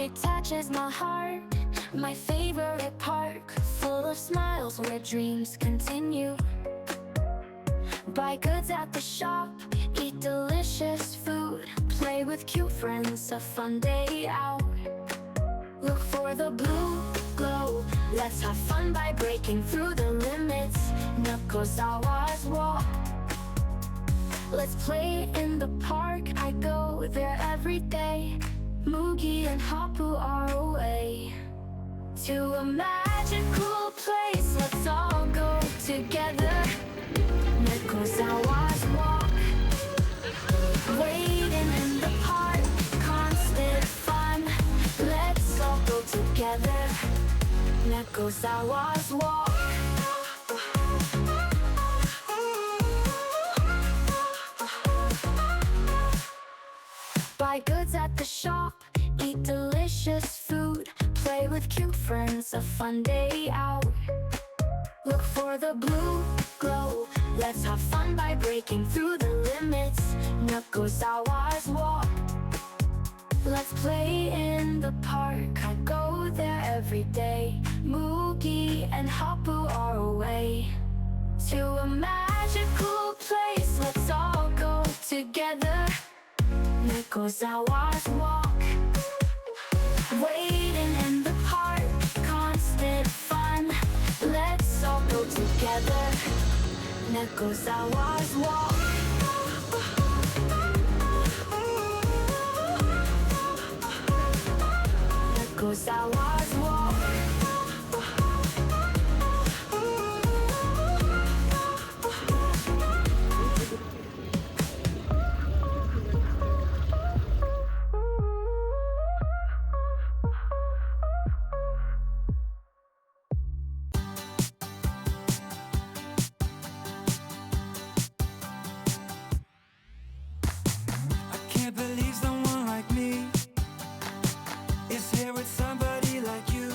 It touches my heart, my favorite park, full of smiles where dreams continue. Buy goods at the shop, eat delicious food, play with cute friends, a fun day out. Look for the blue glow, let's have fun by breaking through the limits. Nakosawa's walk. Let's play in the park, I go there every day. Mugi and Hapu are away to a magical place. Let's all go together. Nakosawa's walk. Waiting in the park, constant fun. Let's all go together. Nakosawa's walk. Buy goods at the shop, eat delicious food, play with cute friends, a fun day out. Look for the blue glow, let's have fun by breaking through the limits. Nakosawa's walk. Let's play in the park, I go there every day. Mugi and Hapu are away to a magical place. Let's all go together. Nakosawa's walk. Waiting in the park, constant fun. Let's all go together. Nakosawa's walk. Nakosawa's walk. Can't believe someone like me is here with somebody like you.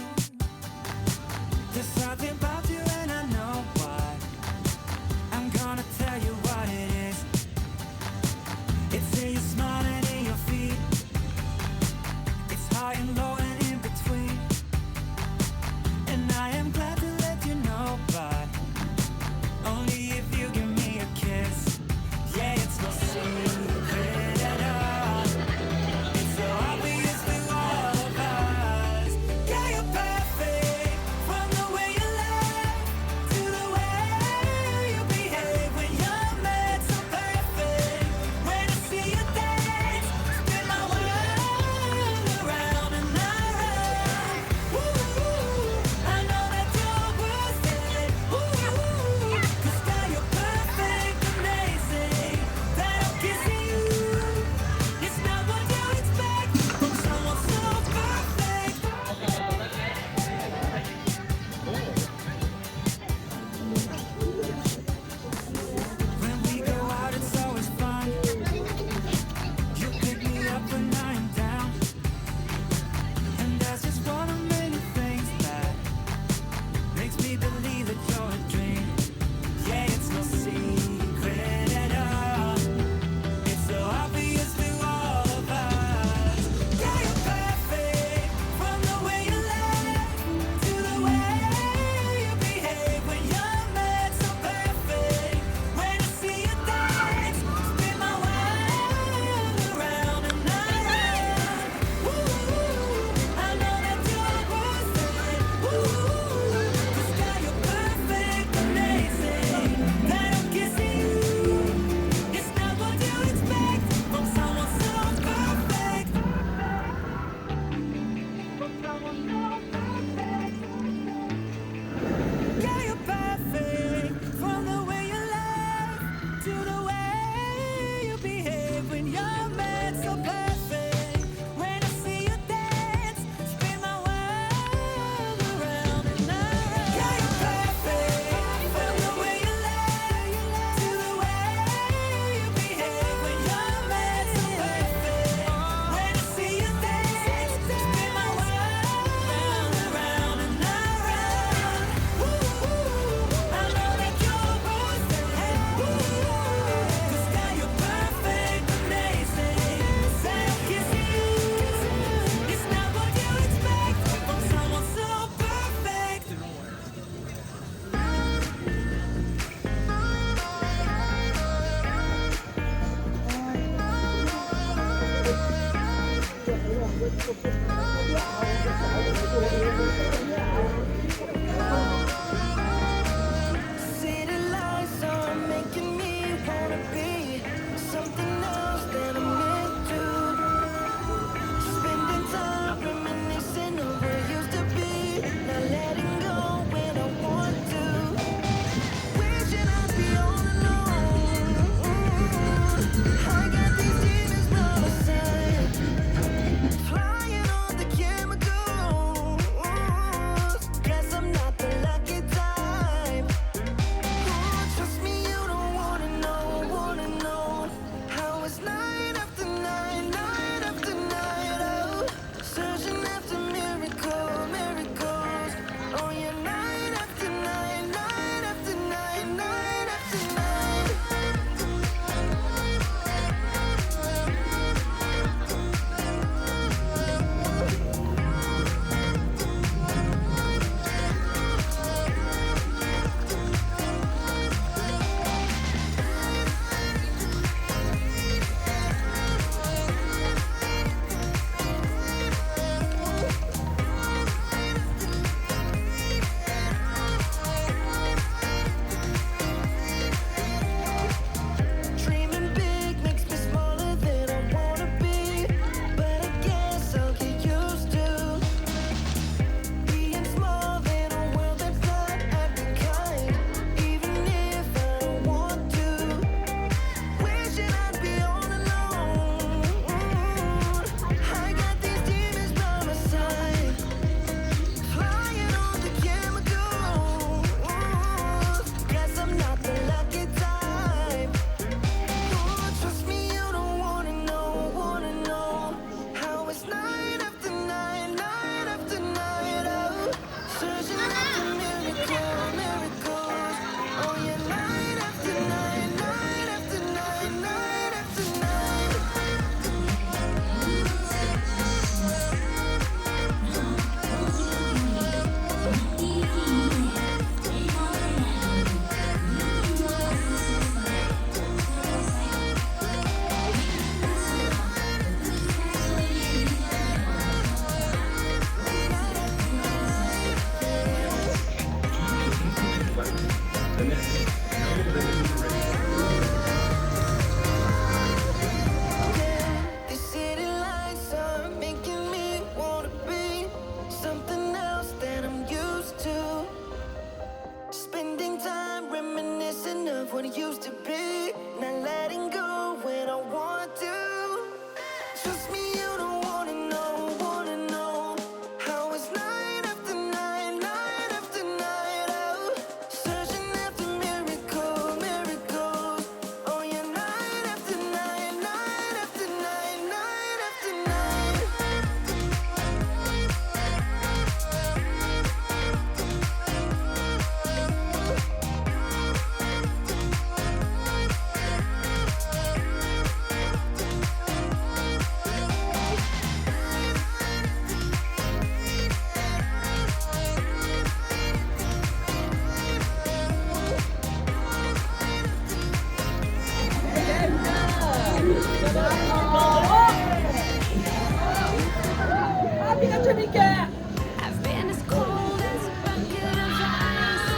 I've been as cold as a bucket of ice.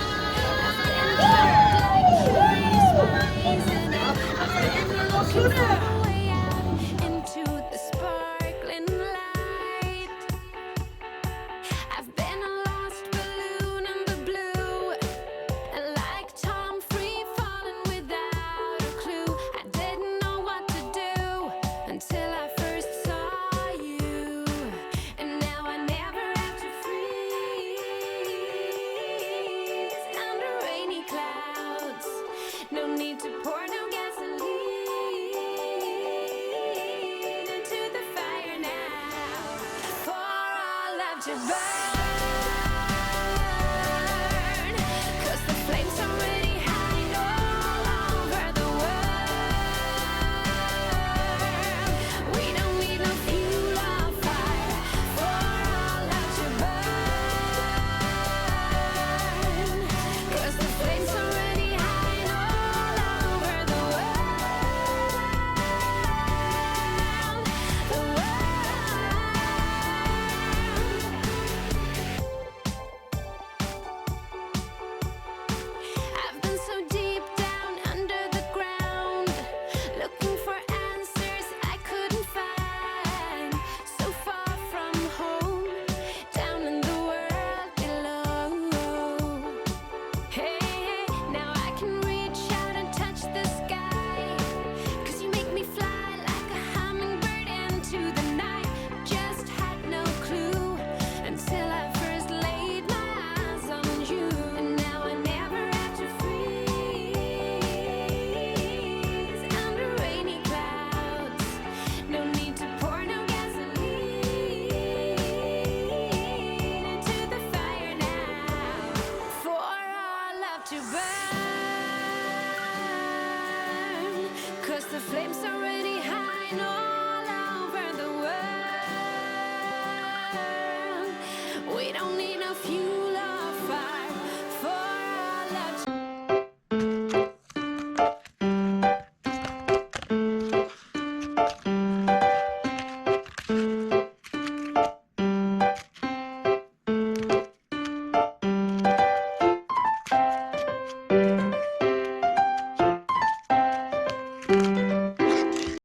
I've been like poison. I've been looking for a way out into the sparkling light. I've been a lost balloon in the blue, and like Tom free falling without a clue. I didn't know what to do until I first saw you, and now I never have to freeze under rainy clouds. No need to pour no gasoline into the fire now, for our love to burn. 'Cause the flames are already high all over the world. We don't need no fuel or fire for our love to burn. 'Cause the flames are already high all over the world. The world. the flames already high all over the world. We don't need no fuel or fire for our lives.